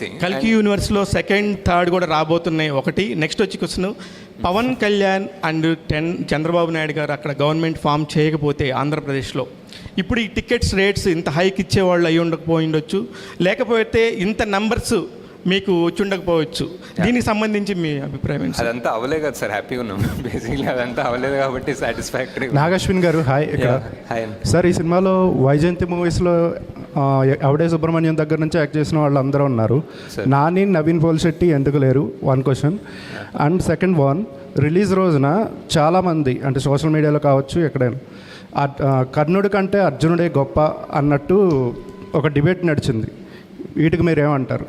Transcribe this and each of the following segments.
Everything. కల్కి యూనివర్స్లో second third కూడా రాబోతున్నాయి ఒకటి. నెక్స్ట్ వచ్చి క్వశ్చన్, పవన్ కళ్యాణ్ అండ్ చంద్రబాబు నాయుడు గారు అక్కడ గవర్నమెంట్ ఫామ్ చేయకపోతే ఆంధ్రప్రదేశ్లో ఇప్పుడు ఈ టికెట్స్ రేట్స్ ఇంత హైక్ ఇచ్చేవాళ్ళు అయి ఉండకపోయిండొచ్చు, లేకపోతే ఇంత నంబర్స్ మీకు వచ్చి ఉండకపోవచ్చు. దీనికి సంబంధించి మీ అభిప్రాయం ఏంటి? అదంతా అవ్వలే కదా సార్, హ్యాపీగా ఉన్నాం బేసిక్లీ. అదంతా అవ్వలేదు కాబట్టి సాటిస్ఫాక్టరీ. నాగశ్విన్ గారు హాయ్. ఇక్కడ హాయ్ సార్, ఈ సినిమాలో వైజయంతి మూవీస్లో అవడే సుబ్రహ్మణ్యం దగ్గర నుంచి యాక్ట్ చేసిన వాళ్ళు అందరూ ఉన్నారు. నాని, నవీన్ పోల్శెట్టి ఎందుకు లేరు? One question. And second one, release రోజున చాలామంది అంటే సోషల్ మీడియాలో కావచ్చు ఎక్కడైనా కర్ణుడి కంటే అర్జునుడే గొప్ప అన్నట్టు ఒక డిబేట్ నడిచింది. వీటికి మీరు ఏమంటారు?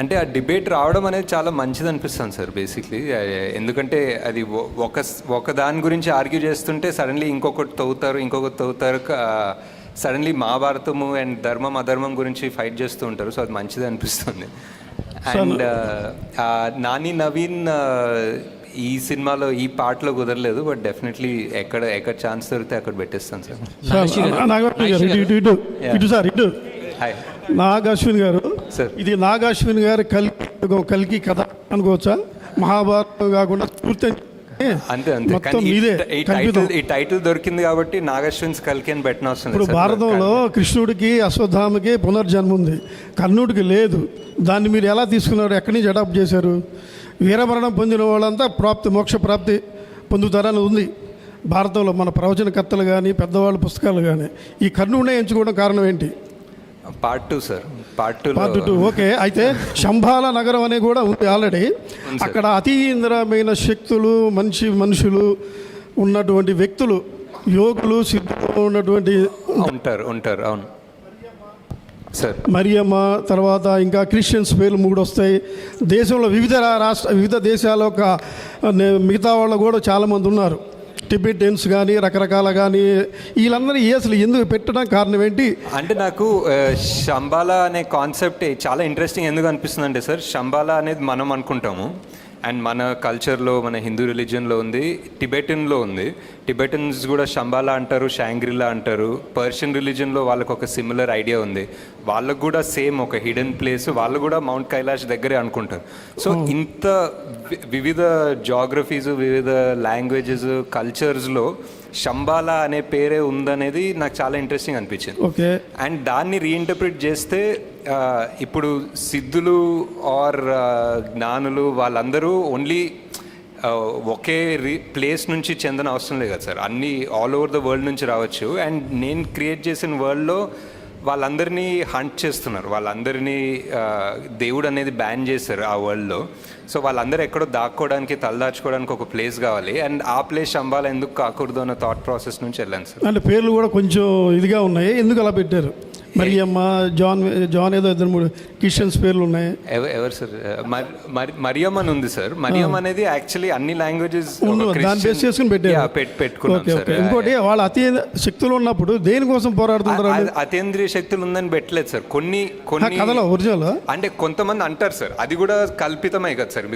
అంటే ఆ డిబేట్ రావడం అనేది చాలా మంచిది అనిపిస్తుంది సార్ బేసిక్లీ. ఎందుకంటే అది ఒక దాని గురించి ఆర్గ్యూ చేస్తుంటే సడన్లీ ఇంకొకటి తవ్వుతారు. సడన్లీ మహాభారతము అండ్ ధర్మం అధర్మం గురించి ఫైట్ చేస్తూ ఉంటారు. సో అది మంచిది అనిపిస్తుంది. అండ్ నాని, నవీన్ ఈ సినిమాలో ఈ పార్ట్లో కుదరలేదు, బట్ డెఫినెట్లీ ఎక్కడ ఛాన్స్ దొరికితే అక్కడ పెట్టేస్తాను సార్. హాయ్ నాగాశ్విన్ గారు సార్. ఇది నాగాశ్విన్ గారు కల్కి కథ అనుకోవచ్చా? మహాభారతం కాకుండా పూర్తి అంతే అంతే. మొత్తం మీదే ఈ టైటిల్ దొరికింది కాబట్టి నాగశ్విన్స్ కల్కి అని పెట్టిన అవసరం. ఇప్పుడు భారతంలో కృష్ణుడికి అశ్వత్థామకి పునర్జన్మ ఉంది, కర్ణుడికి లేదు. దాన్ని మీరు ఎలా తీసుకున్నారు? ఎక్కడి నుంచి అడాప్ట్ చేశారు? వీరమరణం పొందిన వాళ్ళంతా మోక్ష ప్రాప్తి పొందుతారని ఉంది భారతంలో. మన ప్రవచనకర్తలు కానీ పెద్దవాళ్ళ పుస్తకాలు కానీ ఈ కర్ణుడినే ఎంచుకోవడం కారణం ఏంటి? Part 2 sir. Part 2 okay. అయితే శంబాల నగరం అనే కూడా ఉంది ఆల్రెడీ. అక్కడ అతీంద్రమైన శక్తులు, మనుషులు ఉన్నటువంటి వ్యక్తులు, యోగులు, సిద్ధులు ఉన్నటువంటి ఉంటారు. అవును సార్. మరియమ్మ, తర్వాత ఇంకా క్రిస్టియన్స్ పేర్లు 3 వస్తాయి. దేశంలో వివిధ దేశాల యొక్క మిగతా వాళ్ళు కూడా చాలామంది ఉన్నారు. టిబెటియన్స్ కానీ రకరకాల కానీ వీళ్ళందరూ అసలు ఎందుకు పెట్టడం కారణం ఏంటి? అంటే నాకు శంబాలా అనే కాన్సెప్ట్ చాలా ఇంట్రెస్టింగ్ ఎందుకు అనిపిస్తుంది అంటే సార్, శంబాలా అనేది మనం అనుకుంటాము అండ్ మన కల్చర్లో, మన హిందూ రిలీజియన్లో ఉంది, టిబెటన్లో ఉంది. టిబెటన్స్ కూడా శంబాలా అంటారు, షాంగ్రిలా అంటారు. పర్షియన్ రిలీజియన్లో వాళ్ళకు ఒక సిమిలర్ ఐడియా ఉంది. వాళ్ళకు కూడా సేమ్ ఒక హిడెన్ ప్లేస్, వాళ్ళు కూడా మౌంట్ కైలాష్ దగ్గరే అనుకుంటారు. సో ఇంత వివిధ జాగ్రఫీస్, వివిధ లాంగ్వేజెస్, కల్చర్స్లో శంబాలా అనే పేరే ఉందనేది నాకు చాలా ఇంట్రెస్టింగ్ అనిపించింది. ఓకే. అండ్ దాన్ని రీఇంటర్ప్రిట్ చేస్తే ఇప్పుడు సిద్ధులు ఆర్ జ్ఞానులు వాళ్ళందరూ ఓన్లీ ఒకే ప్లేస్ నుంచి చెందిన అవసరం లేదు కదా సార్. అన్నీ ఆల్ ఓవర్ ద వరల్డ్ నుంచి రావచ్చు. అండ్ నేను క్రియేట్ చేసిన వరల్డ్లో వాళ్ళందరినీ హంట్ చేస్తున్నారు, వాళ్ళందరినీ దేవుడు అనేది బ్యాన్ చేశారు ఆ వరల్డ్లో. సో వాళ్ళందరూ ఎక్కడో దాక్కోవడానికి, తలదాచుకోవడానికి ఒక ప్లేస్ కావాలి. అండ్ ఆ ప్లేస్ శంబాలా ఎందుకు కాకూడదు అన్న థాట్ ప్రాసెస్ నుంచి వెళ్ళాను సార్. అంటే పేర్లు కూడా కొంచెం ఇదిగా ఉన్నాయి, ఎందుకు అలా పెట్టారు? మరియమ్మ, జాన్ ఏదో 2-3 క్రిస్టియన్స్ పేర్లు ఉన్నాయి. ఎవరు సార్? మరియమ్మ అని ఉంది సార్. మరియమ్మ అనేది యాక్చువల్లీ అన్ని లాంగ్వేజెస్ దాన్ని బేస్ చేసుకుని పెట్టుకున్నాం సార్. ఇంకోటి, వాళ్ళ అతి శక్తులు ఉన్నప్పుడు దేనికోసం పోరాడుతుంటారు? అతీంద్రియ శక్తులు ఉందని పెట్టలేదు సార్. కొన్ని కథలో ఒరిజినల్ అంటే కొంతమంది అంటారు సార్, అది కూడా కల్పితమే కదా సార్.